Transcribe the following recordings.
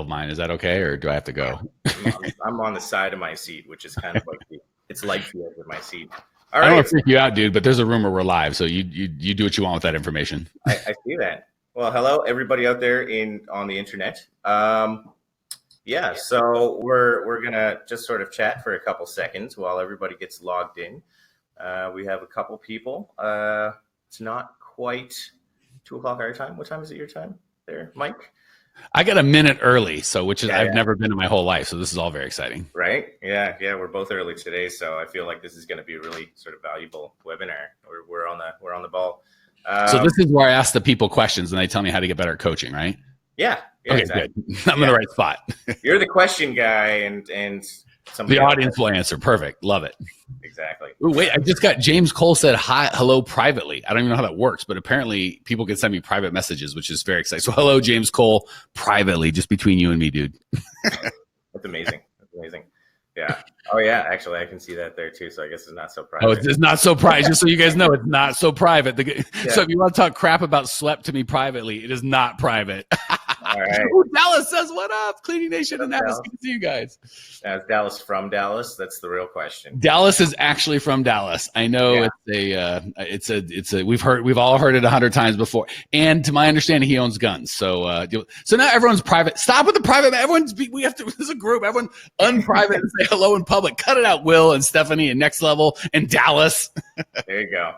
mine. Is that okay, or do I have to go? I'm on the side of my seat, which is kind of like it's life the edge of my seat. All I don't right. want to freak you out, dude, but there's a rumor we're live, so you do what you want with that information. I see that. Well, hello everybody out there on the internet. Yeah, so we're gonna just sort of chat for a couple seconds while everybody gets logged in. We have a couple people. It's not quite 2:00 our time. What time is it your time there, Mike? I got a minute early, which is Yeah, I've never been in my whole life, so this is all very exciting. Right? Yeah, we're both early today, so I feel like this is going to be a really sort of valuable webinar. We're on the ball. So this is where I ask the people questions, and they tell me how to get better at coaching, right? Yeah. Okay, exactly. Good. I'm in the right spot. You're the question guy, and the audience will answer. Perfect. Love it. Exactly. Ooh, wait, I just got James Cole said hello privately. I don't even know how that works, but apparently people can send me private messages, which is very exciting. So hello, James Cole, privately, just between you and me, dude. That's amazing. Yeah. Oh yeah, actually I can see that there too. So I guess it's not so private. Oh, it's not so private. Just so you guys know, it's not so private. So if you want to talk crap about Slept to me privately, it is not private. All right. Ooh, Dallas says, what up? Cleaning Nation and Dallas. Good to see you guys. Is Dallas from Dallas? That's the real question. Dallas is actually from Dallas. I know we've all heard it 100 times before. And to my understanding, he owns guns. So now everyone's private. Stop with the private. We have to, this is a group. Everyone unprivate and say hello in public. Cut it out, Will and Stephanie and Next Level and Dallas. There you go.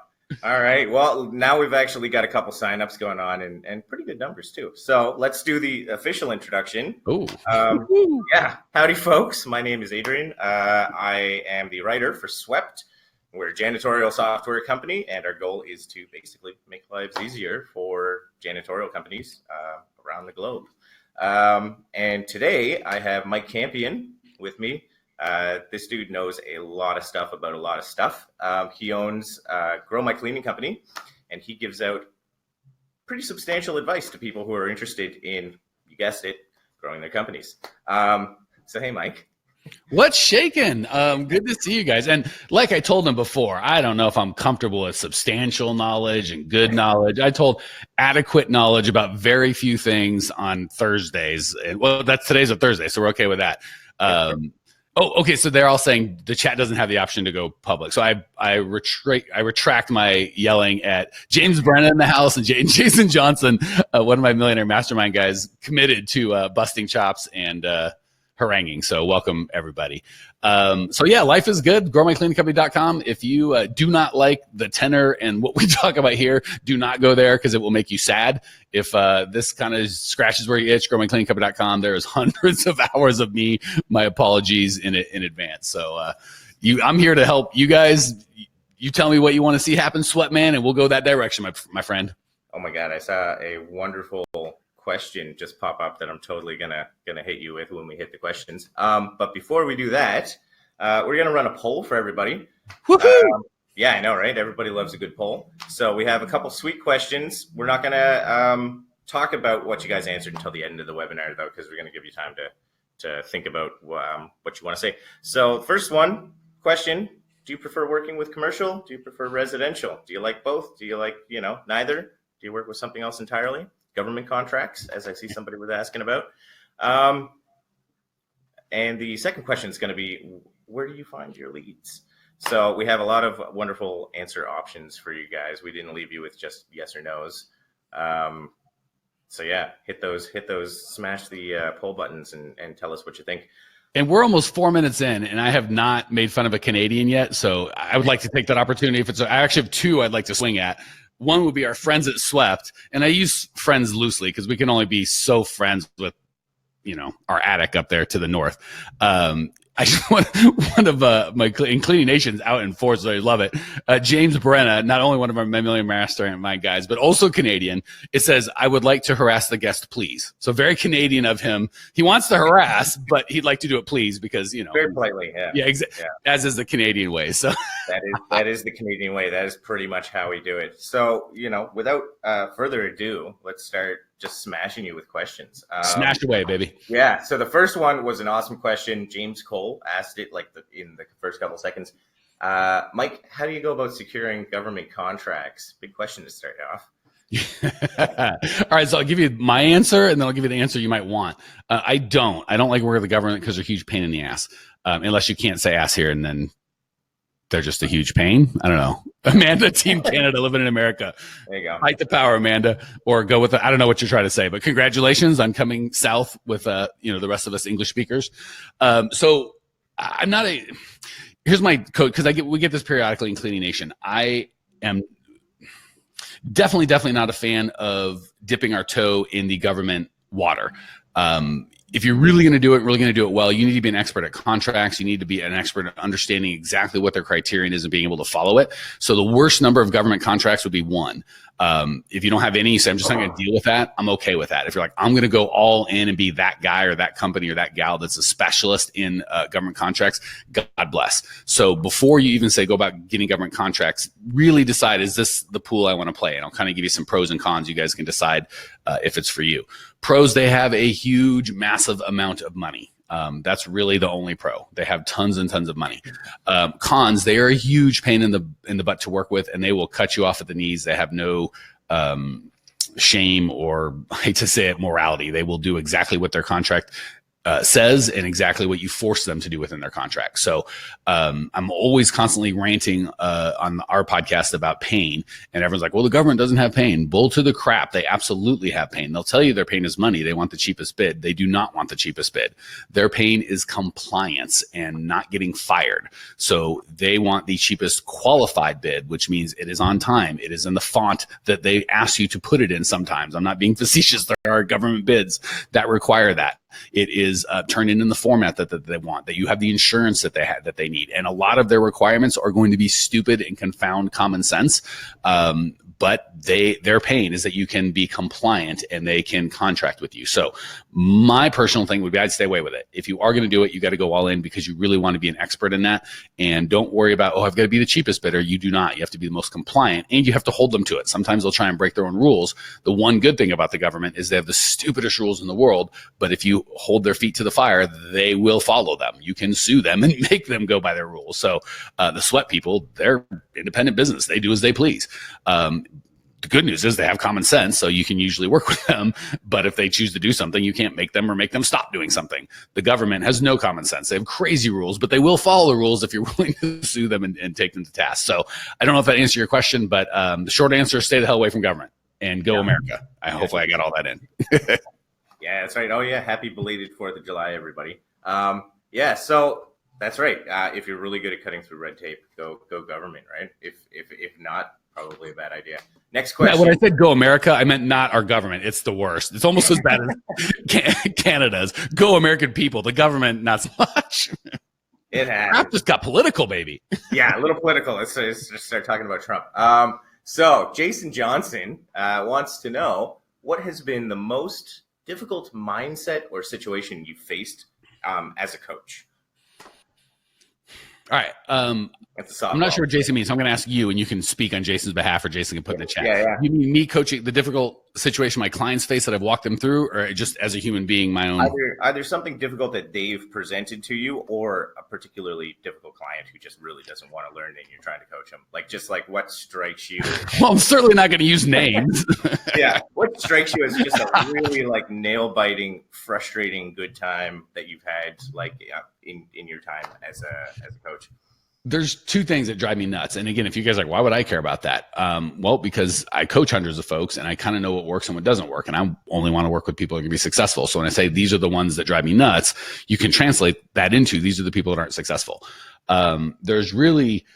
All right. Well, now we've actually got a couple signups going on and pretty good numbers too. So let's do the official introduction. Oh, yeah. Howdy, folks. My name is Adrian. I am the writer for Swept. We're a janitorial software company, and our goal is to basically make lives easier for janitorial companies around the globe. And today I have Mike Campion with me. This dude knows a lot of stuff about a lot of stuff. He owns Grow My Cleaning Company, and he gives out pretty substantial advice to people who are interested in, you guessed it, growing their companies. So, hey, Mike. What's shaking? Good to see you guys. And like I told him before, I don't know if I'm comfortable with substantial knowledge and good knowledge. I told adequate knowledge about very few things on Thursdays. And well, today's a Thursday, so we're okay with that. Oh, okay. So they're all saying the chat doesn't have the option to go public. So I retract my yelling at James Brennan in the house and Jason Johnson, one of my Millionaire Mastermind guys, committed to busting chops and haranguing. So welcome everybody. So yeah, life is good. GrowMyCleaningCompany.com. If you do not like the tenor and what we talk about here, do not go there because it will make you sad. If this kind of scratches where you itch, GrowMyCleaningCompany.com. There is hundreds of hours of me. My apologies in advance. So I'm here to help you guys. You tell me what you want to see happen, Sweatman, and we'll go that direction, my friend. Oh my God, I saw a wonderful question just pop up that I'm totally gonna hit you with when we hit the questions. But before we do that, we're gonna run a poll for everybody. Yeah, I know, right? Everybody loves a good poll. So we have a couple sweet questions. We're not gonna talk about what you guys answered until the end of the webinar, though, because we're gonna give you time to think about what you want to say. So first question: do you prefer working with commercial? Do you prefer residential? Do you like both? Do you like neither? Do you work with something else entirely? Government contracts, as I see somebody was asking about. And the second question is going to be, where do you find your leads? So we have a lot of wonderful answer options for you guys. We didn't leave you with just yes or no's. So yeah, hit those, smash the poll buttons and tell us what you think. And we're almost 4 minutes in, and I have not made fun of a Canadian yet. So I would like to take that opportunity. I actually have two I'd like to swing at. One would be our friends at Swept, and I use friends loosely because we can only be so friends with, our attic up there to the north. I just want one of my Cleaning Nations out in Fort, so I love it. James Brenna, not only one of our Millionaire Mastermind guys, but also Canadian. It says, I would like to harass the guest, please. So very Canadian of him. He wants to harass, but he'd like to do it please because, very politely. Yeah. Yeah, exactly. Yeah. As is the Canadian way. So that is the Canadian way. That is pretty much how we do it. So, without further ado, let's start just smashing you with questions. Smash away, baby. Yeah. So the first one was an awesome question. James Cole asked it in the first couple seconds. Mike, how do you go about securing government contracts? Big question to start off. All right, so I'll give you my answer, and then I'll give you the answer you might want. I don't like working with the government because they're a huge pain in the ass. Unless you can't say ass here, and then they're just a huge pain. I don't know. Amanda, Team Canada, living in America. There you go. Fight the power, Amanda, or go with I don't know what you're trying to say, but congratulations on coming south with the rest of us English speakers. So I'm not here's my code, because we get this periodically in Cleaning Nation. I am definitely not a fan of dipping our toe in the government water. If you're really going to do it well, you need to be an expert at contracts. You need to be an expert at understanding exactly what their criterion is and being able to follow it. So the worst number of government contracts would be 1. If you don't have any, so I'm just not going to deal with that. I'm okay with that. If you're like, I'm going to go all in and be that guy or that company or that gal that's a specialist in government contracts, God bless. So before you even say go about getting government contracts, really decide, is this the pool I want to play in? I'll kind of give you some pros and cons. You guys can decide if it's for you. Pros, they have a huge, massive amount of money. That's really the only pro. They have tons and tons of money. Cons, they are a huge pain in the butt to work with, and they will cut you off at the knees. They have no shame, or I hate to say it, morality. They will do exactly what their contract says and exactly what you force them to do within their contract. So I'm always constantly ranting on our podcast about pain, and everyone's like, well, the government doesn't have pain. Bull to the crap. They absolutely have pain. They'll tell you their pain is money. They want the cheapest bid. They do not want the cheapest bid. Their pain is compliance and not getting fired. So they want the cheapest qualified bid, which means it is on time. It is in the font that they ask you to put it in sometimes. I'm not being facetious. There are government bids that require that. It is turned in the format that they want, that you have the insurance that they need. And a lot of their requirements are going to be stupid and confound common sense. But their pain is that you can be compliant and they can contract with you. So my personal thing would be, I'd stay away with it. If you are going to do it, you got to go all in because you really want to be an expert in that. And don't worry about, I've got to be the cheapest bidder. You do not. You have to be the most compliant, and you have to hold them to it. Sometimes they'll try and break their own rules. The one good thing about the government is they have the stupidest rules in the world, but if you hold their feet to the fire, they will follow them. You can sue them and make them go by their rules. So the sweat people, they're independent business. They do as they please. The good news is they have common sense, so you can usually work with them. But if they choose to do something, you can't make them or make them stop doing something. The government has no common sense. They have crazy rules, but they will follow the rules if you're willing to sue them and take them to task. So I don't know if that answered your question, but the short answer is stay the hell away from government and go America. Hopefully I got all that in. Yeah, that's right. Oh, yeah. Happy belated 4th of July, everybody. Yeah, so that's right. If you're really good at cutting through red tape, go government, right? If not, probably a bad idea. Next question. Yeah, when I said go America, I meant not our government. It's the worst. It's almost as bad as Canada's. Go American people. The government, not so much. It has. Trump just got political, baby. Yeah, a little political. Let's just start talking about Trump. So Jason Johnson wants to know, what has been the most difficult mindset or situation you faced as a coach? All right. I'm not sure what Jason means, so I'm going to ask you, and you can speak on Jason's behalf, or Jason can put in the chat. Yeah. You mean me coaching the difficult situation my clients face that I've walked them through, or just as a human being, my own? Either something difficult that they've presented to you, or a particularly difficult client who just really doesn't want to learn and you're trying to coach them. Like what strikes you? Well, I'm certainly not going to use names. Yeah. What strikes you as just a really nail-biting, frustrating good time that you've had in your time as a coach? There's two things that drive me nuts. And again, if you guys are like, why would I care about that? Well, because I coach hundreds of folks and I kind of know what works and what doesn't work. And I only want to work with people who are going to be successful. So when I say these are the ones that drive me nuts, you can translate that into these are the people that aren't successful. There's really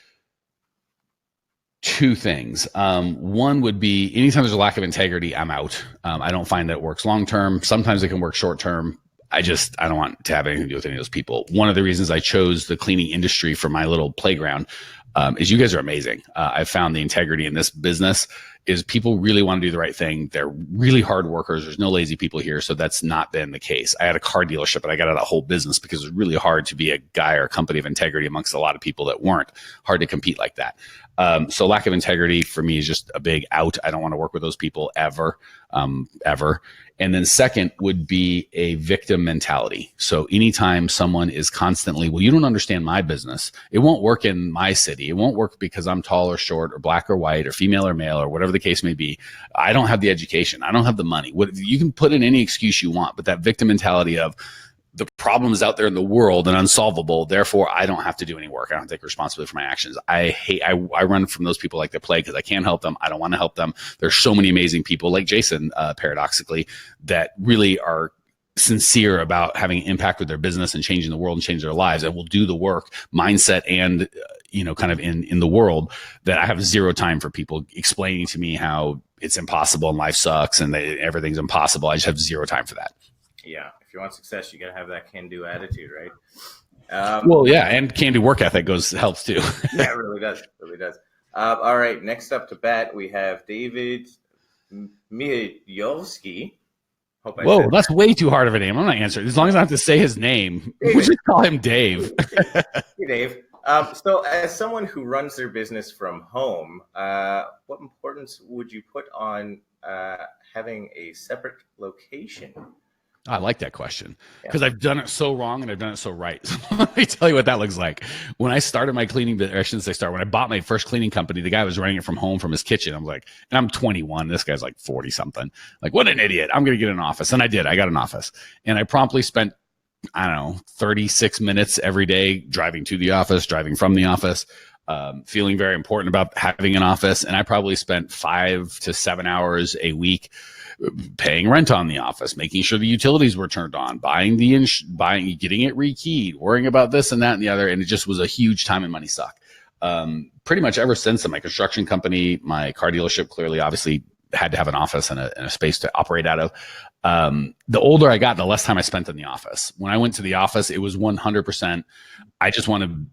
two things. One would be anytime there's a lack of integrity, I'm out. I don't find that it works long-term. Sometimes it can work short-term. I don't want to have anything to do with any of those people. One of the reasons I chose the cleaning industry for my little playground is you guys are amazing. I've found the integrity in this business is people really want to do the right thing. They're really hard workers. There's no lazy people here. So that's not been the case. I had a car dealership, but I got out of that whole business because it was really hard to be a guy or a company of integrity amongst a lot of people that weren't. Hard to compete like that. So lack of integrity for me is just a big out. I don't want to work with those people ever. And then second would be a victim mentality. So anytime someone is constantly, well, you don't understand my business. It won't work in my city. It won't work because I'm tall or short or black or white or female or male or whatever the case may be. I don't have the education. I don't have the money. You can put in any excuse you want, but that victim mentality of the problem is out there in the world and unsolvable. Therefore, I don't have to do any work. I don't take responsibility for my actions. I run from those people like the plague because I can't help them. I don't want to help them. There's so many amazing people like Jason, paradoxically, that really are sincere about having an impact with their business and changing the world and change their lives, and will do the work, mindset, and kind of in the world, that I have zero time for people explaining to me how it's impossible and life sucks and everything's impossible. I just have zero time for that. Yeah. If you want success, you got to have that can-do attitude, right? Well, yeah, and can-do work ethic helps too. Yeah, it really does. Really does. All right, next up to bat, we have David Mijovsky. Whoa, that's way too hard of a name. I'm not answering. As long as I have to say his name, we just call him Dave. Hey, Dave. So as someone who runs their business from home, what importance would you put on having a separate location? I like that question because I've done it so wrong and I've done it so right. So let me tell you what that looks like. When I started my cleaning, or I shouldn't say start, when I bought my first cleaning company, the guy was running it from home from his kitchen. I'm like, and I'm 21. This guy's like 40 something. Like, what an idiot. I'm going to get an office. And I did. I got an office. And I promptly spent, 36 minutes every day driving to the office, driving from the office, feeling very important about having an office. And I probably spent 5 to 7 hours a week paying rent on the office, making sure the utilities were turned on, getting it rekeyed, worrying about this and that and the other. And it just was a huge time and money suck. Pretty much ever since then, my construction company, my car dealership, clearly, obviously had to have an office and a space to operate out of. The older I got, the less time I spent in the office. When I went to the office, it was 100%. I just wanted,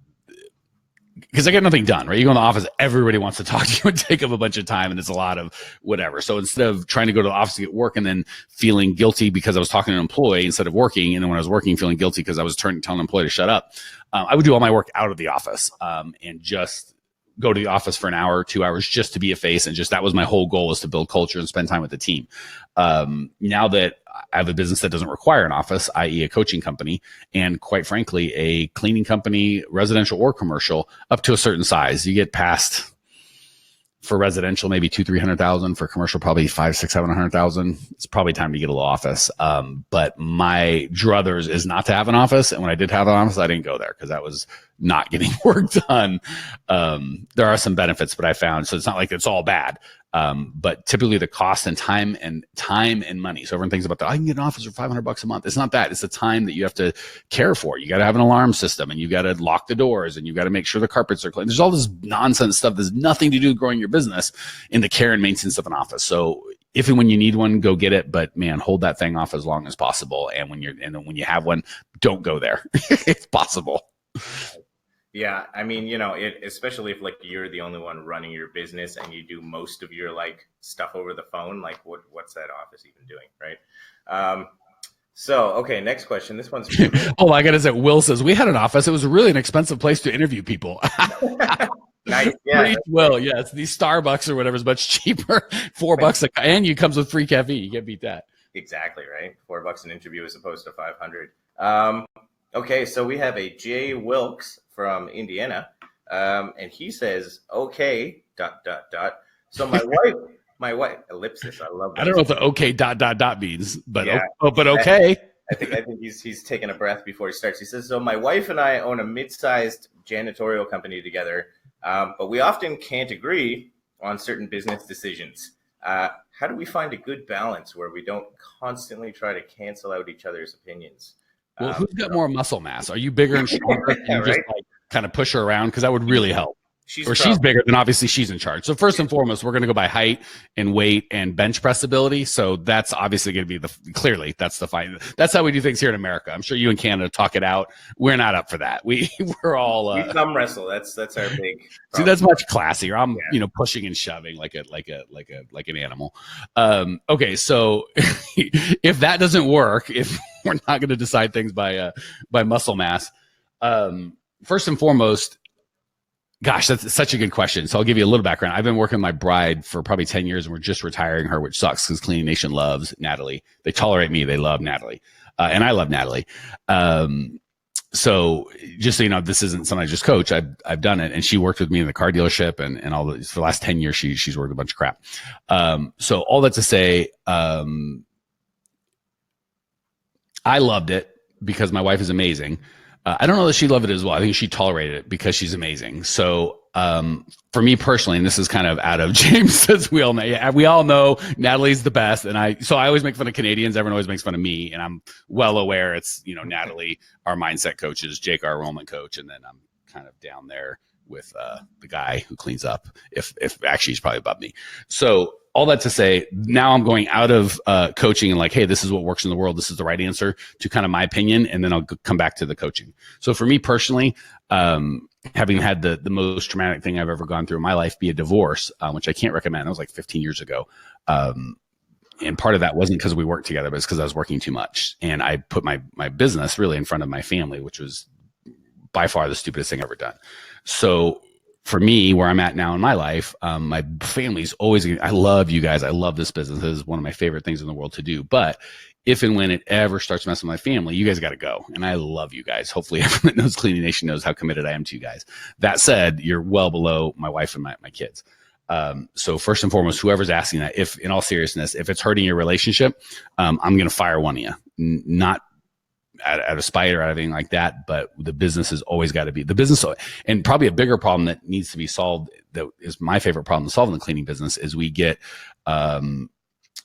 because I get nothing done, right? You go in the office, everybody wants to talk to you and take up a bunch of time, and it's a lot of whatever. So instead of trying to go to the office to get work and then feeling guilty because I was talking to an employee instead of working, and then when I was working, feeling guilty because I was telling an employee to shut up, I would do all my work out of the office and just go to the office for an hour, 2 hours, just to be a face. And just that was my whole goal, was to build culture and spend time with the team. Now that I have a business that doesn't require an office, i.e. a coaching company, and quite frankly, a cleaning company, residential or commercial, up to a certain size, you get past, for residential, maybe 200,000-300,000. For commercial, probably 500,000-700,000. It's probably time to get a little office. But my druthers is not to have an office. And when I did have an office, I didn't go there because that was not getting work done. There are some benefits, but I found, so it's not like it's all bad. But typically the cost and time and money. So everyone thinks about that. I can get an office for $500 a month. It's not that. It's the time that you have to care for. You got to have an alarm system, and you got to lock the doors, and you got to make sure the carpets are clean. There's all this nonsense stuff. There's nothing to do with growing your business in the care and maintenance of an office. So if and when you need one, go get it. But man, hold that thing off as long as possible. And when you have one, don't go there. It's possible. Yeah, I mean, especially if like you're the only one running your business and you do most of your like stuff over the phone, like what's that office even doing, right? So, okay, next question. This one's oh, I gotta say, Will says we had an office. It was really an expensive place to interview people. Nice. Yeah. Well, yes, these Starbucks or whatever is much cheaper. $4 and you comes with free caffeine. You can't beat that. Exactly, right? $4 an interview as opposed to 500. Okay, so we have a Jay Wilkes from Indiana, and he says, "Okay, ... So my wife, ellipsis. I love that. I don't know what the okay ... means, but yeah, but okay. I think he's taking a breath before he starts. He says, "So my wife and I own a mid-sized janitorial company together, but we often can't agree on certain business decisions. How do we find a good balance where we don't constantly try to cancel out each other's opinions?" Well, who's got more muscle mass? Are you bigger and stronger? Yeah, you just right? like kind of push her around, because that would really help. She's bigger, then obviously she's in charge. So first and foremost, we're going to go by height and weight and bench press ability. So that's obviously going to be clearly that's the fight. That's how we do things here in America. I'm sure you in Canada talk it out. We're not up for that. We're all we thumb wrestle. That's our big problem. See, that's much classier. I'm pushing and shoving like an animal. Okay, so if that doesn't work, if we're not going to decide things by muscle mass, first and foremost. Gosh, that's such a good question. So I'll give you a little background. I've been working with my bride for probably 10 years, and we're just retiring her, which sucks because Cleaning Nation loves Natalie. They tolerate me. They love Natalie. And I love Natalie. So just so you know, this isn't something I just coach. I've done it, and she worked with me in the car dealership and all this for the last 10 years. She's worked a bunch of crap. So all that to say, I loved it because my wife is amazing. I don't know that she loved it as well. I think she tolerated it because she's amazing. So for me personally, and this is kind of out of James, as we all know Natalie's the best. And I always make fun of Canadians. Everyone always makes fun of me. And I'm well aware it's, Natalie, our mindset coaches, Jake, our enrollment coach. And then I'm kind of down there with the guy who cleans up, if actually he's probably above me. So all that to say, now I'm going out of coaching and like, hey, this is what works in the world. This is the right answer, to kind of my opinion. And then I'll come back to the coaching. So for me personally, having had the most traumatic thing I've ever gone through in my life be a divorce, which I can't recommend. That was like 15 years ago. And part of that wasn't because we worked together, but it's because I was working too much. And I put my business really in front of my family, which was by far the stupidest thing I've ever done. So for me, where I'm at now in my life, my family's always, I love you guys. I love this business. This is one of my favorite things in the world to do. But if and when it ever starts messing with my family, you guys got to go. And I love you guys. Hopefully everyone that knows Cleaning Nation knows how committed I am to you guys. That said, you're well below my wife and my kids. So first and foremost, whoever's asking that, if in all seriousness, if it's hurting your relationship, I'm going to fire one of you, not out of spite or out of anything like that. But the business has always got to be the business. And probably a bigger problem that needs to be solved, that is my favorite problem to solve in the cleaning business, is we get,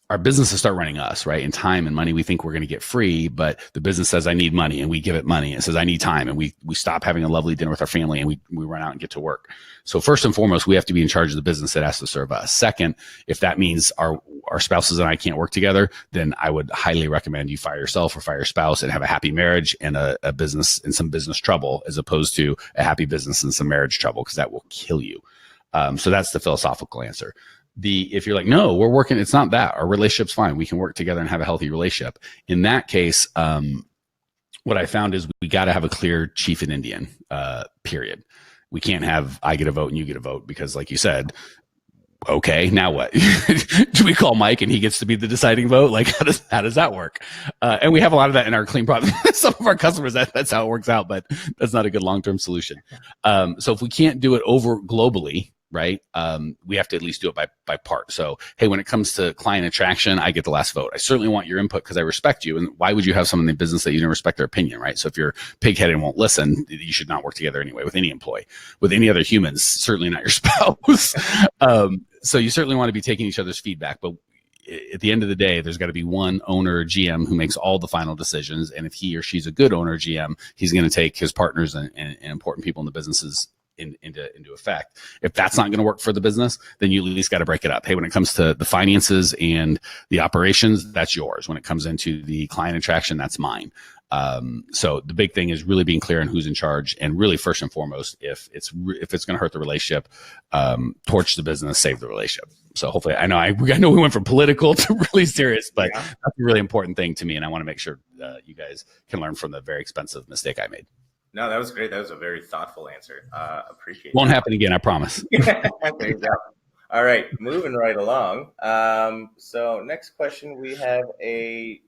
our businesses start running us, right? In time and money, we think we're going to get free, but the business says, I need money, and we give it money. It says, I need time. And we stop having a lovely dinner with our family, and we run out and get to work. So first and foremost, we have to be in charge of the business that has to serve us. Second, if that means our spouses and I can't work together, then I would highly recommend you fire yourself or fire your spouse and have a happy marriage and a business and some business trouble, as opposed to a happy business and some marriage trouble, because that will kill you. So that's the philosophical answer. If you're like, no, we're working, it's not that, our relationship's fine, we can work together and have a healthy relationship. In that case, what I found is we got to have a clear chief and Indian, period. We can't have, I get a vote and you get a vote, because like you said, okay, now what? Do we call Mike and he gets to be the deciding vote? Like, how does that work? And we have a lot of that in our clean product. Some of our customers, that's how it works out, but that's not a good long-term solution. So if we can't do it over globally, right, we have to at least do it by part. So, hey, when it comes to client attraction, I get the last vote. I certainly want your input because I respect you. And why would you have someone in the business that you don't respect their opinion, right? So if you're pig-headed and won't listen, you should not work together anyway with any employee. With any other humans, certainly not your spouse. So you certainly want to be taking each other's feedback. But at the end of the day, there's got to be one owner or GM who makes all the final decisions. And if he or she's a good owner or GM, he's going to take his partners and important people in the businesses into effect. If that's not going to work for the business, then you at least got to break it up. Hey, when it comes to the finances and the operations, that's yours. When it comes into the client attraction, that's mine. So the big thing is really being clear on who's in charge, and really first and foremost, if it's going to hurt the relationship, torch the business, save the relationship. So hopefully, I know we went from political to really serious, but that's a really important thing to me, and I want to make sure you guys can learn from the very expensive mistake I made. No, that was great. That was a very thoughtful answer. Appreciate it. Won't happen again, I promise. There you go. All right, moving right along. So next question, we have a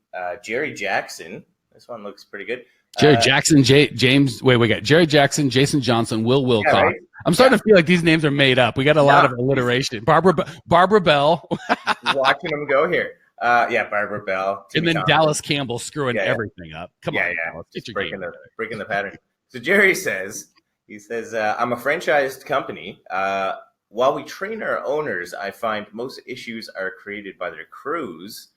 Jerry Jackson. This one looks pretty good. Jerry Jackson, James. Wait, we got Jerry Jackson, Jason Johnson, Will Wilcox. Yeah, right? I'm starting to feel like these names are made up. We got a lot of alliteration. Barbara Bell. Watching them go here. Barbara Bell. Timmy and then Thompson. Dallas Campbell screwing everything up. Come on. Just breaking the pattern. So Jerry says, I'm a franchised company. While we train our owners, I find most issues are created by their crews.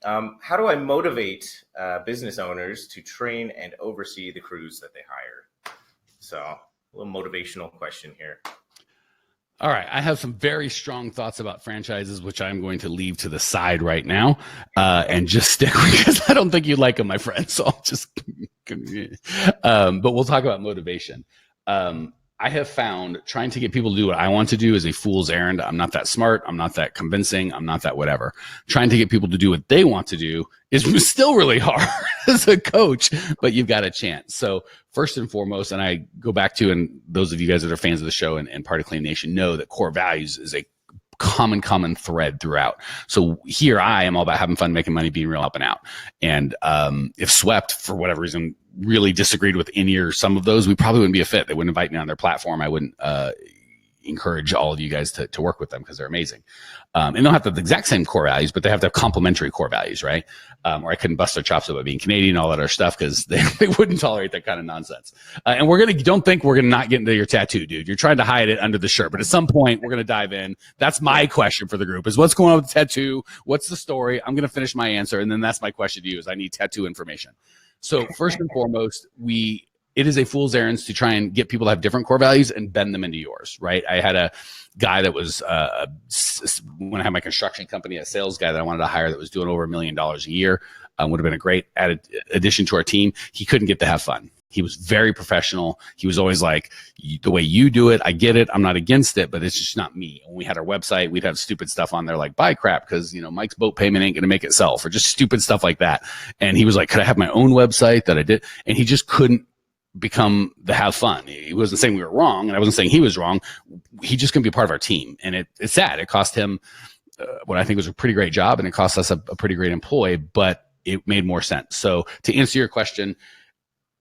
How do I motivate business owners to train and oversee the crews that they hire? So a little motivational question here. All right. I have some very strong thoughts about franchises, which I'm going to leave to the side right now and just stick because I don't think you like them, my friend. So I'll just, but we'll talk about motivation. I have found trying to get people to do what I want to do is a fool's errand. I'm not that smart. I'm not that convincing. I'm not that whatever. Trying to get people to do what they want to do is still really hard as a coach, but you've got a chance. So first and foremost, and I go back to, and those of you guys that are fans of the show and part of Clean Nation know that core values is a common thread throughout. So here I am all about having fun, making money, being real, helping out. And if Swept, for whatever reason, really disagreed with any or some of those, we probably wouldn't be a fit. They wouldn't invite me on their platform. I wouldn't encourage all of you guys to work with them because they're amazing. And they don't have to have the exact same core values, but they have to have complementary core values, right? Or I couldn't bust their chops about being Canadian, all that other stuff, because they wouldn't tolerate that kind of nonsense. And don't think we're going to not get into your tattoo, dude. You're trying to hide it under the shirt, but at some point we're going to dive in. That's my question for the group is what's going on with the tattoo? What's the story? I'm going to finish my answer. And then that's my question to you is I need tattoo information. So first and foremost, it is a fool's errand to try and get people to have different core values and bend them into yours, right? I had a guy that was, when I had my construction company, a sales guy that I wanted to hire that was doing over $1 million a year, would have been a great added addition to our team. He couldn't get to have fun. He was very professional. He was always like, the way you do it, I get it. I'm not against it, but it's just not me. When we had our website, we'd have stupid stuff on there like buy crap because, Mike's boat payment ain't going to make itself or just stupid stuff like that. And he was like, could I have my own website that I did? And he just couldn't become the have fun. He wasn't saying we were wrong, and I wasn't saying he was wrong. He just couldn't be a part of our team. And it's sad. It cost him what I think was a pretty great job, and it cost us a pretty great employee, but it made more sense. So to answer your question,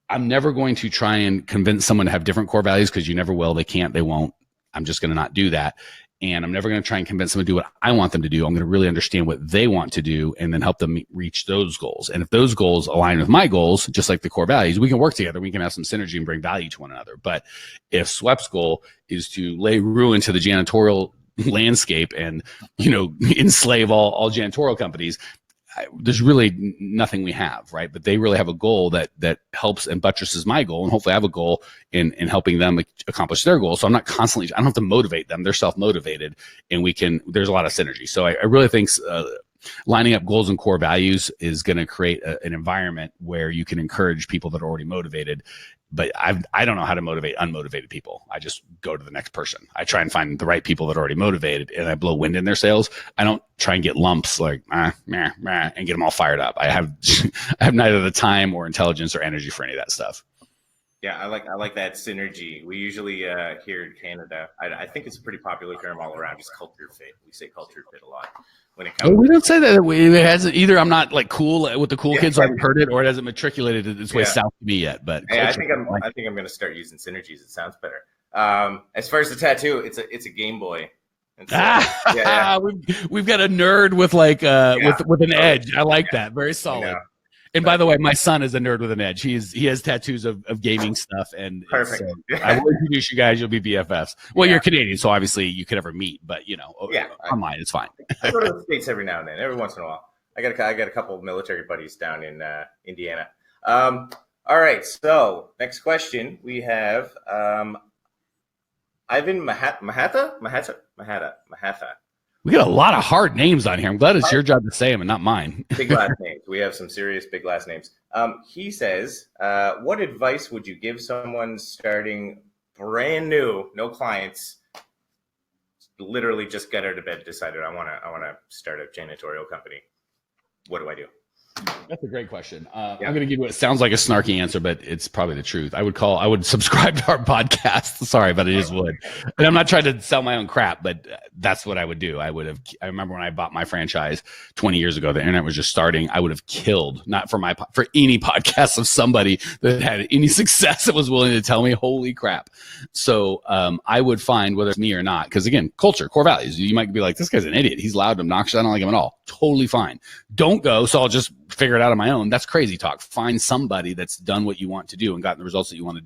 I'm never going to try and convince someone to have different core values because you never will. They can't, they won't. I'm just going to not do that. And I'm never going to try and convince them to do what I want them to do. I'm going to really understand what they want to do and then help them reach those goals. And if those goals align with my goals, just like the core values, we can work together. We can have some synergy and bring value to one another. But if Swep's goal is to lay ruin to the janitorial landscape and, enslave all janitorial companies, there's really nothing we have, right? But they really have a goal that helps and buttresses my goal, and hopefully I have a goal in helping them accomplish their goal. So I'm not constantly, I don't have to motivate them. They're self-motivated, and there's a lot of synergy. So I really think lining up goals and core values is going to create an environment where you can encourage people that are already motivated. But I don't know how to motivate unmotivated people. I just go to the next person. I try and find the right people that are already motivated, and I blow wind in their sails. I don't try and get lumps like and get them all fired up. I have neither the time or intelligence or energy for any of that stuff. Yeah, I like that synergy. We usually here in Canada, I think it's a pretty popular term all around, just culture fit. We say culture fit a lot when it comes. We don't say that. It hasn't either. I'm not like cool with the cool kids. So I haven't heard it, or it hasn't matriculated its way south to me yet. But I think I'm going to start using synergies. It sounds better. As far as the tattoo, it's a Game Boy. We've got a nerd with with an edge. I like that. Very solid. And by the way, my son is a nerd with an edge. He has tattoos of gaming stuff, and perfect. I will introduce you guys. You'll be BFFs. Well, you're Canadian, so obviously you could ever meet, but online it's fine. I go to the States every now and then, every once in a while. I got a couple of military buddies down in Indiana. All right, so next question we have Ivan Mahatha. We got a lot of hard names on here. I'm glad it's your job to say them and not mine. Big last names. We have some serious big last names. He says, what advice would you give someone starting brand new, no clients, literally just got out of bed, decided I want to start a janitorial company? What do I do? That's a great question. I'm going to give you what sounds like a snarky answer, but it's probably the truth. I would subscribe to our podcast. Sorry, but it is would. And I'm not trying to sell my own crap, but that's what I would do. I remember when I bought my franchise 20 years ago, the internet was just starting. I would have killed, not for any podcast of somebody that had any success that was willing to tell me, holy crap. So I would find, whether it's me or not, because again, culture, core values, you might be like, this guy's an idiot. He's loud and obnoxious. I don't like him at all. Totally fine. Don't go. So I'll just figure it out on my own. That's crazy talk. Find somebody that's done what you want to do and gotten the results that you want to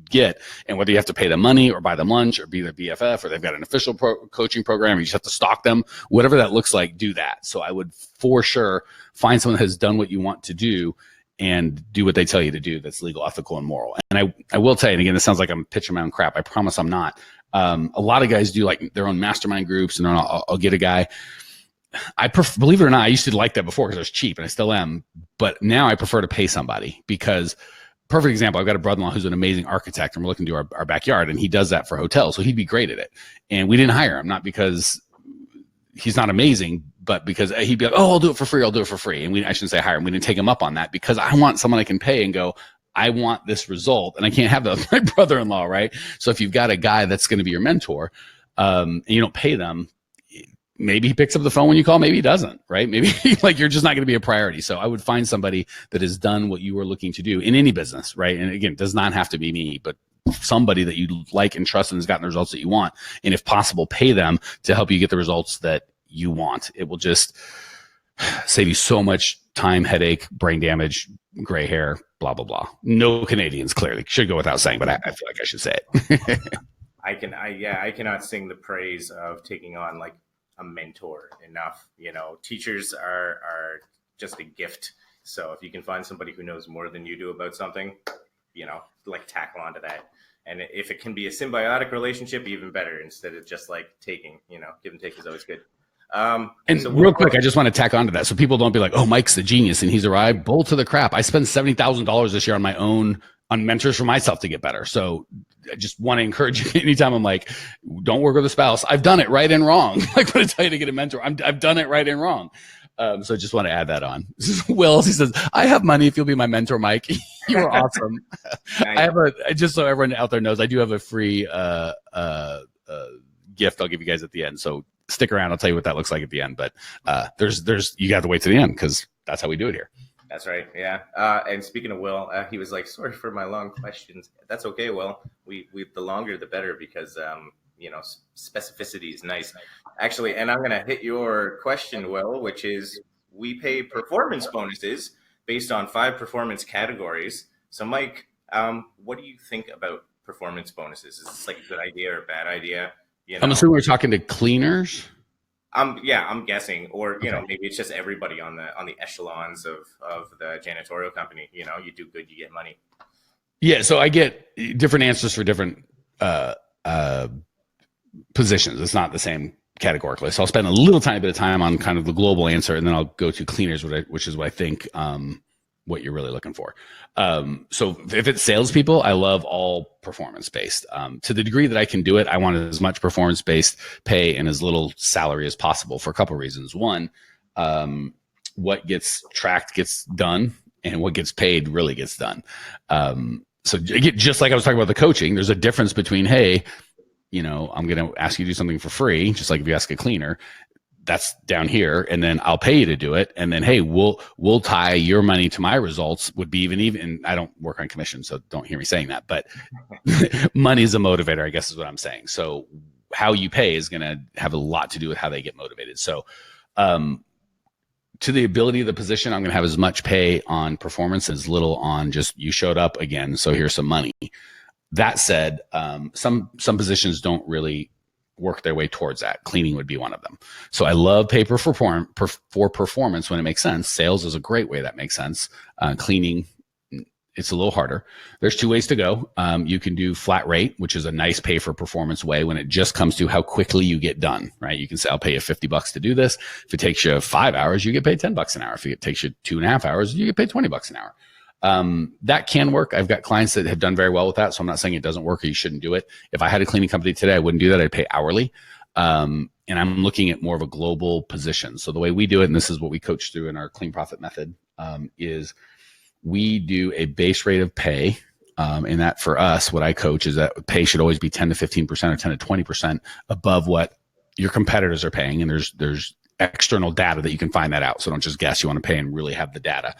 get. And whether you have to pay them money or buy them lunch or be their BFF or they've got an official coaching program, you just have to stalk them, whatever that looks like, do that. So I would for sure find someone that has done what you want to do and do what they tell you to do that's legal, ethical, and moral. And I will tell you, and again, this sounds like I'm pitching my own crap. I promise I'm not. A lot of guys do like their own mastermind groups, and I'll get a guy. Believe it or not, I used to like that before because it was cheap, and I still am. But now I prefer to pay somebody because, perfect example, I've got a brother-in-law who's an amazing architect, and we're looking to do our backyard, and he does that for hotels, so he'd be great at it. And we didn't hire him, not because he's not amazing, but because he'd be like, oh, I'll do it for free. And I shouldn't say hire him. We didn't take him up on that because I want someone I can pay and go, I want this result, and I can't have that with my brother-in-law, right? So if you've got a guy that's going to be your mentor, and you don't pay them, maybe he picks up the phone when you call, maybe he doesn't, right? Maybe like you're just not going to be a priority. So I would find somebody that has done what you were looking to do in any business, right? And again, it does not have to be me, but somebody that you like and trust and has gotten the results that you want. And if possible, pay them to help you get the results that you want. It will just save you so much time, headache, brain damage, gray hair, blah, blah, blah. No Canadians, clearly. Should go without saying, but I feel like I should say it. I cannot sing the praise of taking on like a mentor enough. Teachers are just a gift. So if you can find somebody who knows more than you do about something, like tackle onto that. And if it can be a symbiotic relationship, even better, instead of just like taking, give and take is always good. And so real quick, I just want to tack onto that so people don't be like, oh, Mike's the genius and he's arrived. Bull to the crap. I spent $70,000 this year on mentors for myself to get better. So I just want to encourage you anytime I'm like, don't work with a spouse. I've done it right and wrong. Like when I tell you to get a mentor, I've done it right and wrong. So I just want to add that on. This is Will. He says, I have money if you'll be my mentor, Mike. You are awesome. Just so everyone out there knows, I do have a free gift I'll give you guys at the end. So stick around. I'll tell you what that looks like at the end. But you got to wait to the end because that's how we do it here. That's right. Yeah. And speaking of Will, he was like, sorry for my long questions. That's okay, Will. We the longer the better because specificity is nice. Actually, and I'm going to hit your question, Will, which is we pay performance bonuses based on 5 performance categories. So, Mike, what do you think about performance bonuses? Is this like a good idea or a bad idea? I'm assuming we're talking to cleaners. I'm guessing, or maybe it's just everybody on the echelons of the janitorial company. You do good, you get money. Yeah, so I get different answers for different positions. It's not the same categorically. So I'll spend a little tiny bit of time on kind of the global answer, and then I'll go to cleaners, which is what I think what you're really looking for. So if it's salespeople, I love all performance based. To the degree that I can do it, I want as much performance based pay and as little salary as possible for a couple of reasons. One, what gets tracked gets done, and what gets paid really gets done. So just like I was talking about the coaching, there's a difference between, hey, I'm going to ask you to do something for free, just like if you ask a cleaner. That's down here, and then I'll pay you to do it, and then hey, we'll tie your money to my results. Would be even. I don't work on commission, so don't hear me saying that. But money is a motivator, I guess, is what I'm saying. So how you pay is going to have a lot to do with how they get motivated. So to the ability of the position, I'm going to have as much pay on performance as little on just you showed up again, so here's some money. That said, some positions don't really work their way towards that. Cleaning would be one of them. So I love pay for performance when it makes sense. Sales is a great way that makes sense. Cleaning, it's a little harder. There's 2 ways to go. You can do flat rate, which is a nice pay for performance way when it just comes to how quickly you get done, right? You can say, I'll pay you $50 to do this. If it takes you 5 hours, you get paid $10 an hour. If it takes you 2.5 hours, you get paid $20 an hour. That can work. I've got clients that have done very well with that. So I'm not saying it doesn't work or you shouldn't do it. If I had a cleaning company today, I wouldn't do that. I'd pay hourly. And I'm looking at more of a global position. So the way we do it, and this is what we coach through in our clean profit method, is we do a base rate of pay. And that for us, what I coach is that pay should always be 10 to 15% or 10 to 20% above what your competitors are paying. And there's external data that you can find that out. So don't just guess. You want to pay and really have the data.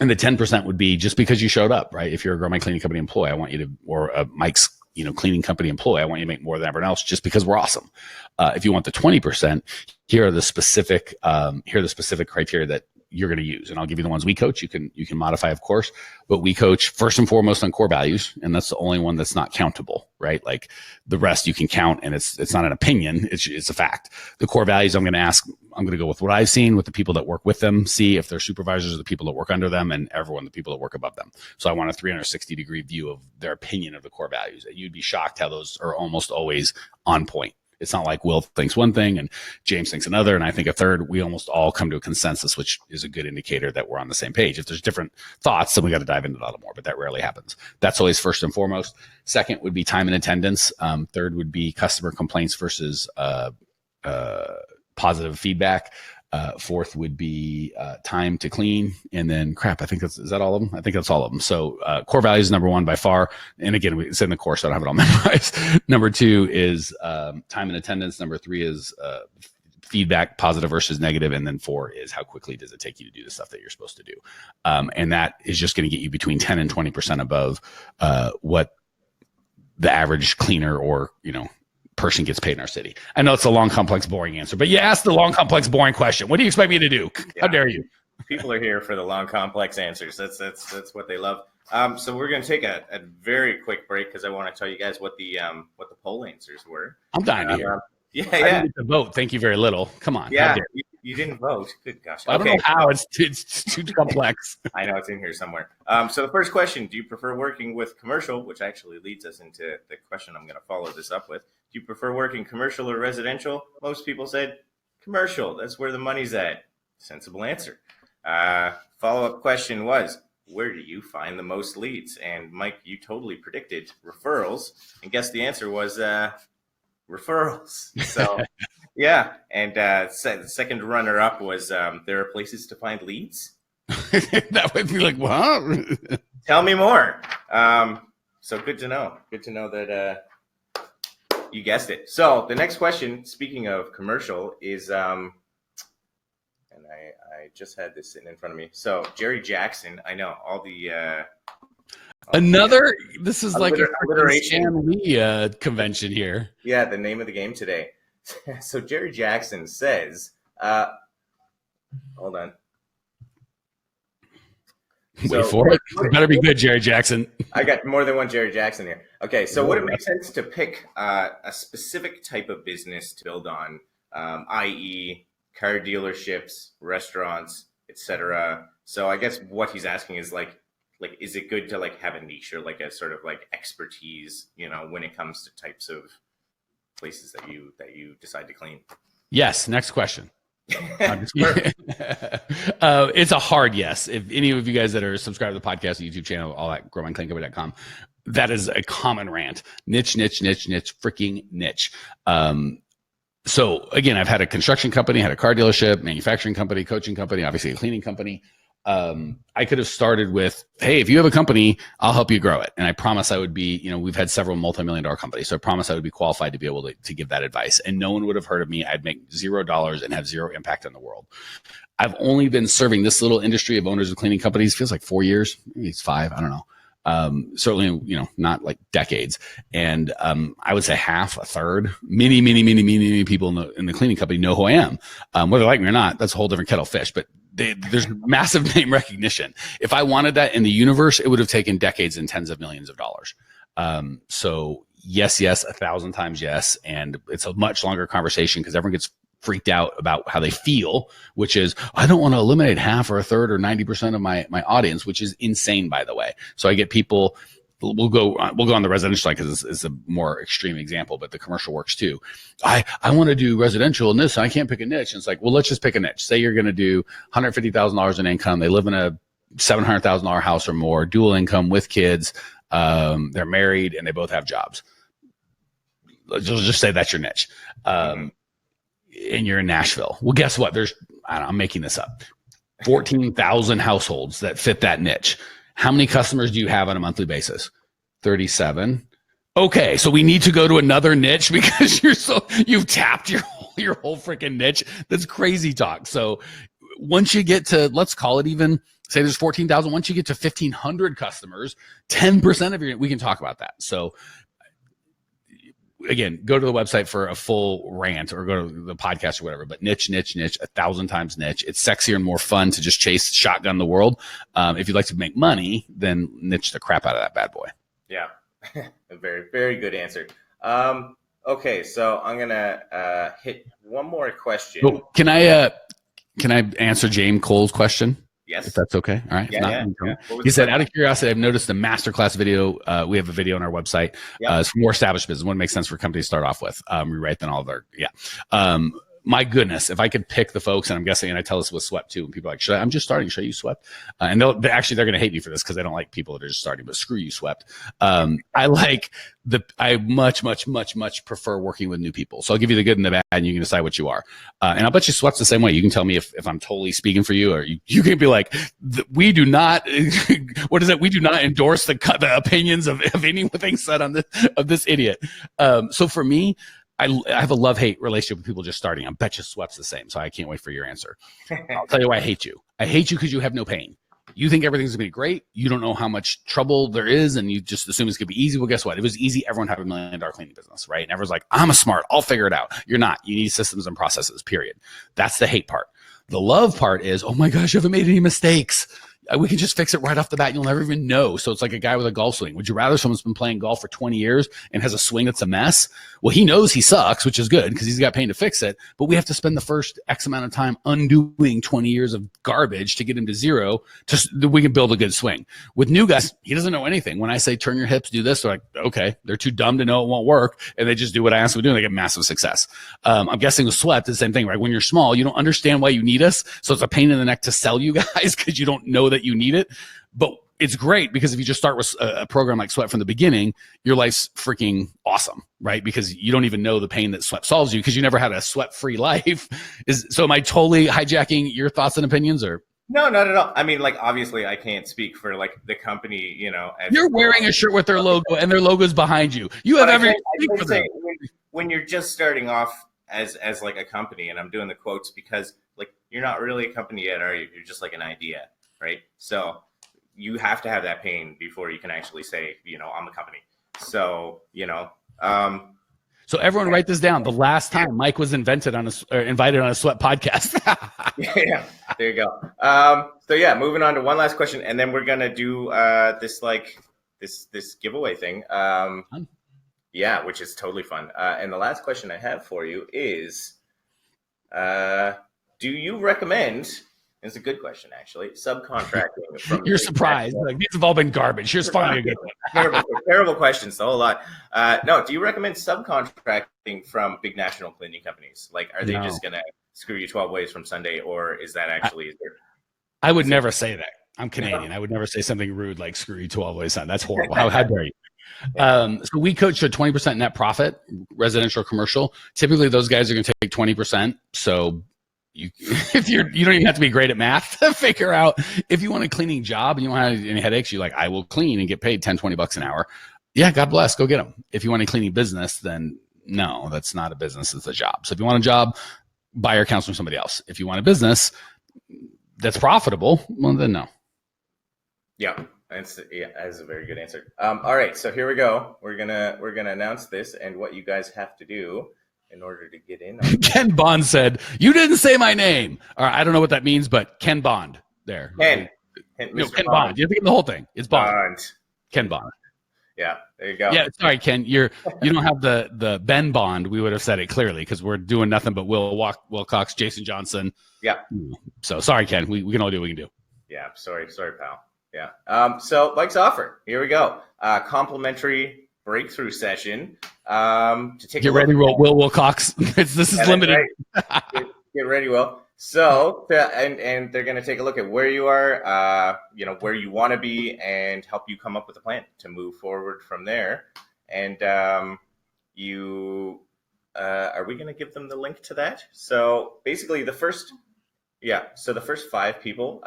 And the 10% would be just because you showed up, right? If you're a Grow My Cleaning Company employee, I want you to, or a Mike's, cleaning company employee, I want you to make more than everyone else just because we're awesome. If you want the 20%, here are the specific criteria that you're going to use. And I'll give you the ones we coach. You can modify, of course, but we coach first and foremost on core values. And that's the only one that's not countable, right? Like the rest you can count, and it's not an opinion. It's a fact. The core values, I'm going to go with what I've seen with the people that work with them, see if they're supervisors or the people that work under them, and everyone, the people that work above them. So I want a 360-degree view of their opinion of the core values. And you'd be shocked how those are almost always on point. It's not like Will thinks one thing and James thinks another, and I think a third. We almost all come to a consensus, which is a good indicator that we're on the same page. If there's different thoughts, then we got to dive into that a little more, but that rarely happens. That's always first and foremost. Second would be time and attendance. Third would be customer complaints versus positive feedback. Fourth would be time to clean. And then crap, I think is that all of them? I think that's all of them. So core values is number one by far. And again, it's in the course, so I don't have it all memorized. Number two is time and attendance. Number three is feedback, positive versus negative. And then four is how quickly does it take you to do the stuff that you're supposed to do. And that is just going to get you between 10 and 20% above what the average cleaner or, person gets paid in our city. I know it's a long, complex, boring answer, but you asked the long, complex, boring question. What do you expect me to do? How dare you? People are here for the long, complex answers. That's what they love. So we're going to take a very quick break because I want to tell you guys what the poll answers were. I'm dying to hear. Yeah. I didn't get to vote. Thank you very little. Come on. Yeah, you didn't vote. Good gosh. I don't know how. It's too complex. I know it's in here somewhere. So the first question, do you prefer working with commercial, which actually leads us into the question I'm going to follow this up with. Do you prefer working commercial or residential? Most people said commercial. That's where the money's at. Sensible answer. Follow-up question was, where do you find the most leads? And Mike, you totally predicted referrals. And guess the answer was referrals. So yeah. And the second runner-up was there are places to find leads. That would be like, what? Tell me more. So good to know. Good to know that you guessed it. So the next question, speaking of commercial, is and I just had this sitting in front of me. So Jerry Jackson, I know all the this is like a Stan Lee convention here. Yeah, the name of the game today. So Jerry Jackson says, hold on. Wait for it. It better be good, Jerry Jackson. I got more than one Jerry Jackson here. Okay, so would it make sense to pick a specific type of business to build on, i.e., car dealerships, restaurants, etc.? So I guess what he's asking is like, is it good to like have a niche or like a sort of like expertise, when it comes to types of places that you decide to clean? Yes. Next question. It's a hard yes. If any of you guys that are subscribed to the podcast, the YouTube channel, all that, growmycleancompany.com, that is a common rant. Niche, freaking niche. So again, I've had a construction company, had a car dealership, manufacturing company, coaching company, obviously a cleaning company. I could have started with, hey, if you have a company, I'll help you grow it. And I promise I would be, we've had several multi-million-dollar companies. So I promise I would be qualified to be able to give that advice. And no one would have heard of me. I'd make $0 and have zero impact on the world. I've only been serving this little industry of owners of cleaning companies. Feels like 4 years, maybe it's 5. I don't know. Certainly, not like decades. And I would say half, a third, many people in the cleaning company know who I am. Whether they like me or not, that's a whole different kettle of fish. But there's massive name recognition. If I wanted that in the universe, it would have taken decades and tens of millions of dollars. So yes, 1,000 times yes. And it's a much longer conversation because everyone gets freaked out about how they feel, which is, I don't want to eliminate half or a third or 90% of my audience, which is insane, by the way. So I get people, we'll go on the residential side because it's a more extreme example, but the commercial works too. I want to do residential and this, I can't pick a niche. And it's like, well, let's just pick a niche. Say you're going to do $150,000 in income. They live in a $700,000 house or more, dual income with kids. They're married and they both have jobs. Let's just say that's your niche. And you're in Nashville. Well, guess what? I'm making this up. 14,000 households that fit that niche. How many customers do you have on a monthly basis? 37. Okay, so we need to go to another niche because you've tapped your whole freaking niche. That's crazy talk. So once you get to, let's call it even, say there's 14,000. Once you get to 1,500 customers, 10% of we can talk about that. So again, go to the website for a full rant or go to the podcast or whatever, but niche, 1,000 times niche. It's sexier and more fun to just chase shotgun the world. If you'd like to make money, then niche the crap out of that bad boy. Yeah. A very, very good answer. Okay. So I'm going to hit one more question. Oh, can I answer James Cole's question? Yes. If that's okay. All right. Yeah. He said, out of curiosity, I've noticed the masterclass video. We have a video on our website. It's for more established business. What makes sense for companies to start off with. Rewrite then all of our, my goodness, if I could pick the folks, and I'm guessing, and I tell this with Swept too, and people are like, I'm just starting, should I use Swept? And they're going to hate me for this because they don't like people that are just starting, but screw you, Swept. I much prefer working with new people. So I'll give you the good and the bad, and you can decide what you are. And I'll bet you Swept's the same way. You can tell me if I'm totally speaking for you, or you can be like, we do not, what is it? We do not endorse the opinions of anything said on this idiot. So for me, I have a love-hate relationship with people just starting. I bet you Swept's the same, so I can't wait for your answer. I'll tell you why I hate you. I hate you because you have no pain. You think everything's going to be great. You don't know how much trouble there is, and you just assume it's going to be easy. Well, guess what? If it was easy, everyone had $1 million cleaning business, right? And everyone's like, I'm a smart. I'll figure it out. You're not. You need systems and processes, period. That's the hate part. The love part is, oh my gosh, you haven't made any mistakes. We can just fix it right off the bat. You'll never even know. So it's like a guy with a golf swing. Would you rather someone's been playing golf for 20 years and has a swing that's a mess? Well, he knows he sucks, which is good because he's got pain to fix it. But we have to spend the first X amount of time undoing 20 years of garbage to get him to zero so we can build a good swing. With new guys, he doesn't know anything. When I say turn your hips, do this, they're like, okay. They're too dumb to know it won't work. And they just do what I ask them to do and they get massive success. I'm guessing with Swept, the same thing, right? When you're small, you don't understand why you need us. So it's a pain in the neck to sell you guys because you don't know that you need it. But it's great because if you just start with a program like Swept from the beginning, your life's freaking awesome, right? Because you don't even know the pain that Swept solves you because you never had a Swept-free life. So am I totally hijacking your thoughts and opinions, or? No, not at all. I mean, like, obviously I can't speak for like the company, You're wearing a shirt with their logo and their logo's behind you. You have every for them. When you're just starting off as like a company, and I'm doing the quotes because like you're not really a company yet, are you? You're just like an idea, right? So you have to have that pain before you can actually say, I'm a company. So, so everyone write this down. The last time Mike was invited on a Swept podcast. Yeah, there you go. So yeah, moving on to one last question, and then we're gonna do this giveaway thing. Yeah, which is totally fun. And the last question I have for you is, do you recommend? It's a good question, actually. Subcontracting. You're surprised. Like, these have all been garbage. Here's finally a good one. Terrible questions, the whole lot. No, do you recommend subcontracting from big national cleaning companies? Like, are they just going to screw you 12 ways from Sunday, or is that actually? I would never say that. I'm Canadian. I would never say something rude like screw you 12 ways Sunday. That's horrible. How dare you? So we coach a 20% net profit, residential or commercial. Typically, those guys are going to take 20%. So you don't even have to be great at math to figure out if you want a cleaning job and you don't have any headaches, you're like, I will clean and get paid $10-20 an hour. Yeah, God bless, go get them. If you want a cleaning business, then no, that's not a business, it's a job. So if you want a job, buy or counsel from somebody else. If you want a business that's profitable, well then no. Yeah, that's a very good answer. All right, so here we go. We're gonna announce this and what you guys have to do in order to get in. Ken Bond said, "You didn't say my name." All right, I don't know what that means, but Ken Bond. There. Ken Bond. You think the whole thing? It's Bond. Ken Bond. Yeah, there you go. Yeah, sorry, Ken. You don't have the Ben Bond. We would have said it clearly because we're doing nothing but Will Cox, Jason Johnson. Yeah. So sorry, Ken. We can only do what we can do. Yeah. Sorry, pal. Yeah. So Mike's offer. Here we go. Complimentary breakthrough session. To take get ready, Will Cox. This is limited. Right. Get ready, Will. So, and they're going to take a look at where you are, where you want to be, and help you come up with a plan to move forward from there. And are we going to give them the link to that? So basically, the first 5 people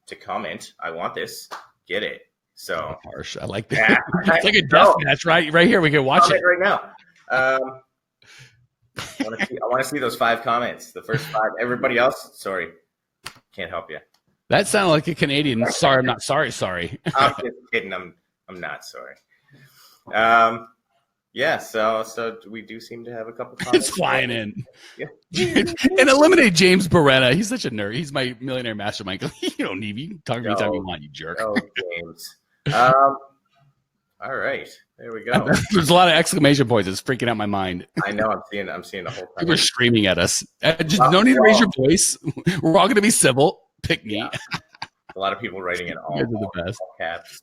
to comment, I want this, get it. So harsh. I like that. Yeah. It's like a death match, right? Right here, we can watch it right now. I want to see those 5 comments. The first 5. Everybody else, sorry, can't help you. That sounded like a Canadian. Sorry, I'm not sorry. Sorry. I'm just kidding. I'm not sorry. Yeah. So we do seem to have a couple comments. It's flying in. Yeah. And eliminate James Beretta. He's such a nerd. He's my millionaire mastermind. You don't need me. You can talk to me anytime you want, you jerk. Oh, James. All right, there we go. There's a lot of exclamation points. It's freaking out my mind. I know. I'm seeing the whole time. People are screaming at us. Just no need to raise your voice. We're all going to be civil. Pick me. Yeah. A lot of people writing in all caps.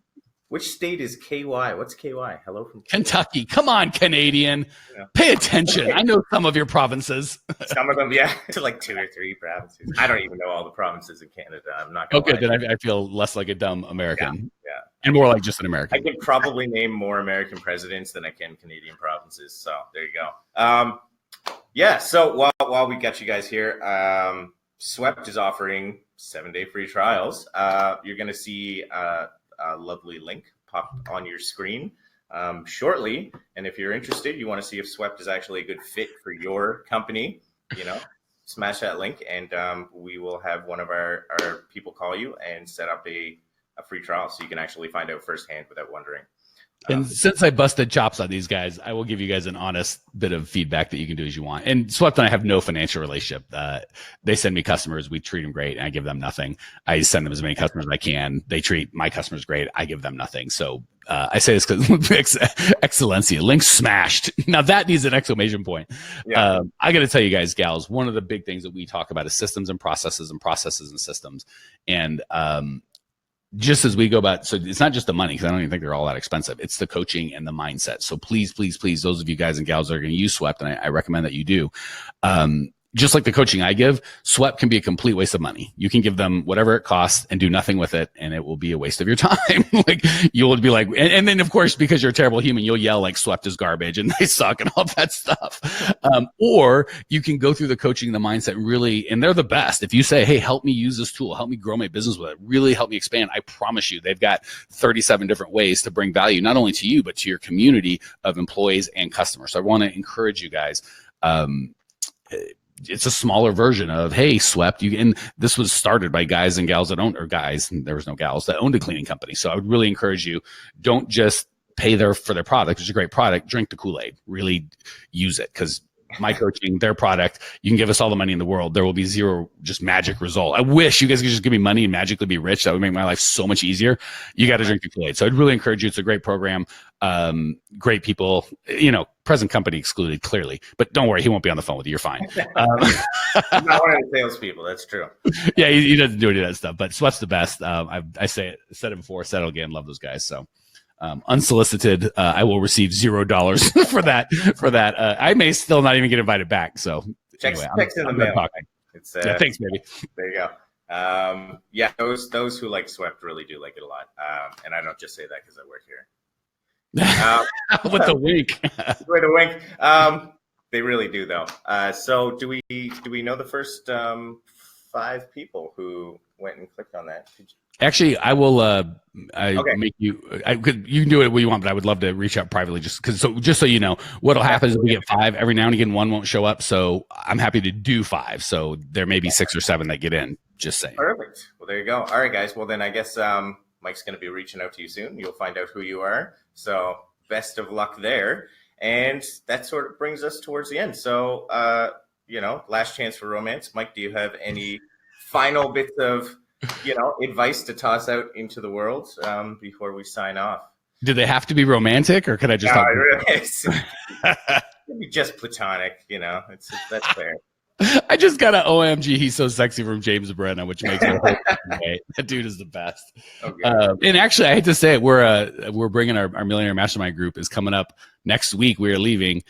Which state is KY? What's KY? Hello from Kentucky. Come on, Canadian. Yeah. Pay attention. I know some of your provinces. Some of them, yeah, to like 2 or 3 provinces. I don't even know all the provinces in Canada. I'm not going to Okay, then I feel less like a dumb American. Yeah. And more like just an American. I could probably name more American presidents than I can Canadian provinces. So there you go. Yeah, so while we got you guys here, Swept is offering 7-day free trials. You're going to see a lovely link pop on your screen shortly. And if you're interested, you want to see if Swept is actually a good fit for your company, smash that link and we will have one of our people call you and set up a free trial so you can actually find out firsthand without wondering. And since I busted chops on these guys, I will give you guys an honest bit of feedback that you can do as you want. And Swept and I have no financial relationship. They send me customers. We treat them great. And I give them nothing. I send them as many customers as I can. They treat my customers great. I give them nothing. So I say this because Excellencia, link smashed. Now that needs an exclamation point. Yeah. I got to tell you guys, gals, one of the big things that we talk about is systems and processes and systems. And just as we go about, so it's not just the money, because I don't even think they're all that expensive. It's the coaching and the mindset. So please, please, please, those of you guys and gals that are going to use Swept, and I recommend that you do, just like the coaching I give, Swept can be a complete waste of money. You can give them whatever it costs and do nothing with it, and it will be a waste of your time. Like you will be like, and then of course, because you're a terrible human, you'll yell like Swept is garbage and they suck and all that stuff. Or you can go through the coaching, the mindset, and really, and they're the best. If you say, hey, help me use this tool, help me grow my business with it, really help me expand, I promise you, they've got 37 different ways to bring value, not only to you, but to your community of employees and customers. So I want to encourage you guys. It's a smaller version of, hey, Swept. And this was started by guys and gals that owned, or guys, there was no gals, that owned a cleaning company. So I would really encourage you, don't just pay for their product. It's a great product. Drink the Kool-Aid. Really use it, because my coaching, their product, you can give us all the money in the world. There will be zero just magic result. I wish you guys could just give me money and magically be rich. That would make my life so much easier. You got to drink the Kool-Aid. So I'd really encourage you. It's a great program. Great people, present company excluded, clearly, but don't worry, he won't be on the phone with you. You're fine. Not one of the salespeople. That's true. Yeah, he doesn't do any of that stuff, but Sweat's the best. I said it before, said it again. Love those guys. So unsolicited, I will receive $0 for that. I may still not even get invited back. So checks in the mail. It's yeah, thanks, baby. There you go. Yeah, those who like Swept really do like it a lot. And I don't just say that because I work here. With the wink. With a wink. They really do, though. So do we know the first 5 people who went and clicked on that? Actually, I will. Okay. Make you. You can do it what you want, but I would love to reach out privately, just so you know, what'll happen is we get 5 every now and again. One won't show up, so I'm happy to do 5. So there may be 6 or 7 that get in. Just saying. Perfect. Well, there you go. All right, guys. Well, then I guess Mike's going to be reaching out to you soon. You'll find out who you are. So best of luck there. And that sort of brings us towards the end. So, last chance for romance. Mike, do you have any final bits of, advice to toss out into the world before we sign off? Do they have to be romantic, or could I just? Maybe just platonic. That's fair. I just got an OMG, he's so sexy from James Brenna, which makes me great. That dude is the best. Okay. And actually, I hate to say it, we're bringing our Millionaire Mastermind group is coming up next week. We are leaving.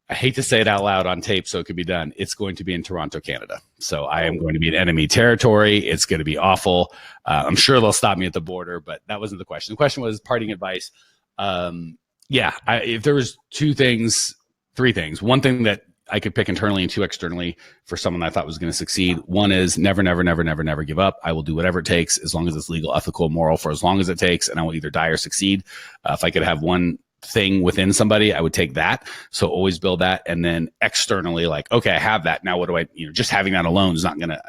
I hate to say it out loud on tape so it can be done. It's going to be in Toronto, Canada. So I am going to be in enemy territory. It's going to be awful. I'm sure they'll stop me at the border, but that wasn't the question. The question was parting advice. If there was 3 things, one thing that I could pick internally and 2 externally for someone I thought was going to succeed. One is never give up. I will do whatever it takes as long as it's legal, ethical, moral, for as long as it takes, and I will either die or succeed. If I could have one thing within somebody, I would take that. So always build that. And then externally, like, okay, I have that. Now what do I, just having that alone is not going to,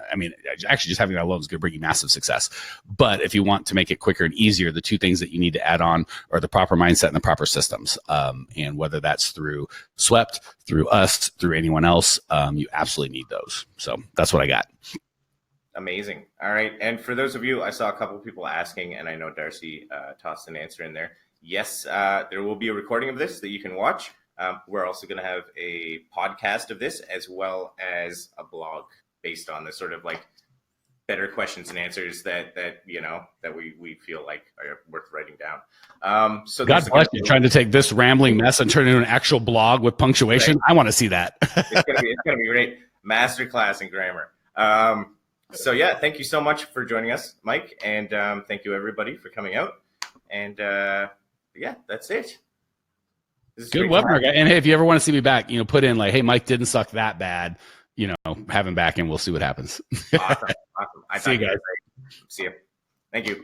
actually just having that alone is going to bring you massive success. But if you want to make it quicker and easier, the 2 things that you need to add on are the proper mindset and the proper systems. And whether that's through Swept, through us, through anyone else, you absolutely need those. So that's what I got. Amazing. All right. And for those of you, I saw a couple of people asking, and I know Darcy tossed an answer in there. Yes, there will be a recording of this that you can watch. We're also going to have a podcast of this, as well as a blog based on the sort of like better questions and answers that we feel like are worth writing down. So God bless you, trying to take this rambling mess and turn it into an actual blog with punctuation. Right. I want to see that. It's gonna be great. Masterclass in grammar. So yeah, thank you so much for joining us, Mike, and thank you everybody for coming out. And yeah, that's it. Good webinar, guy. And hey, if you ever want to see me back, put in like, hey, Mike didn't suck that bad. Have him back and we'll see what happens. Awesome. See you guys. See you. Thank you.